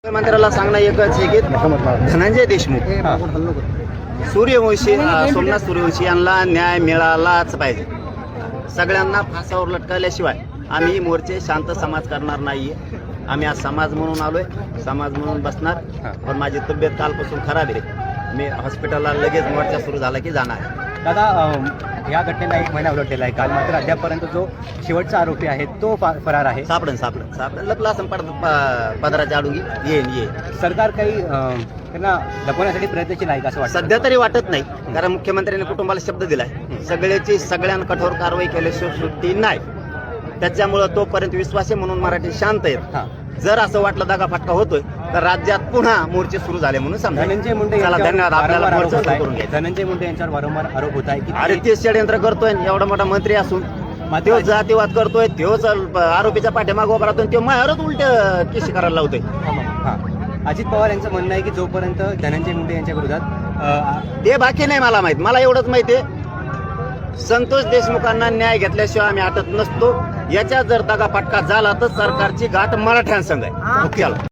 मुख्यमंत्र्याला सांगणं एकच आहे की धनंजय देशमुख सूर्यवंशी सोमनाथ सूर्यवंशी यांना न्याय मिळालाच पाहिजे. सगळ्यांना फासावर लटकवल्याशिवाय आम्ही मोर्चे शांत समाज करणार नाहीये. आम्ही आज समाज म्हणून आलोय, समाज म्हणून बसणार. पण माझी तब्येत कालपासून खराब आहे. मी हॉस्पिटलला लगेच मोर्चा सुरू झाला की जाणार. दादा, या घटनेला 1 महिना उलटलेला आहे. काल मात्र अद्यापपर्यंत जो शेवटचा आरोपी आहे तो फरार आहे. सापडन लपला असं पदराच्या अडुगी येईन. सरकार काही त्यांना लपवण्यासाठी प्रयत्नशील आहे का असं वाटतं? सध्या तरी वाटत नाही, कारण मुख्यमंत्र्यांनी कुटुंबाला शब्द दिलाय सगळ्यांना कठोर कारवाई केल्याशिवाय सुट्टी नाही. त्याच्यामुळं तोपर्यंत विश्वास आहे म्हणून मराठी शांत आहेत. जर असं वाटलं दगाफटका होतोय तर राज्यात पुन्हा मोर्चे सुरू झाले म्हणून समजा. धनंजय मुंडे धन्यवाद. आपल्याला मोर्चा सुरू करून घ्यायचा. धनंजय मुंडे यांच्यावर वारंवार आरोप होत आहे की अरे ते षडयंत्र करतोय, एवढा मोठा मंत्री असून तो जातीवाद करतोय, तोच आरोपीच्या पाठीमागे उभा राहतोय, तो मायावरच उलट केशी करायला लावतोय. अजित पवार यांचं म्हणणं आहे की जोपर्यंत धनंजय मुंडे यांच्या विरोधात ते बाकी नाही मला माहित. मला एवढंच माहिती आहे, संतोष देशमुखांना न्याय घेतल्याशिवाय आम्ही हटत नसतो. याच्या जर दगाफटका झाला तर सरकारची गाठ मराठ्यांसंग आहे.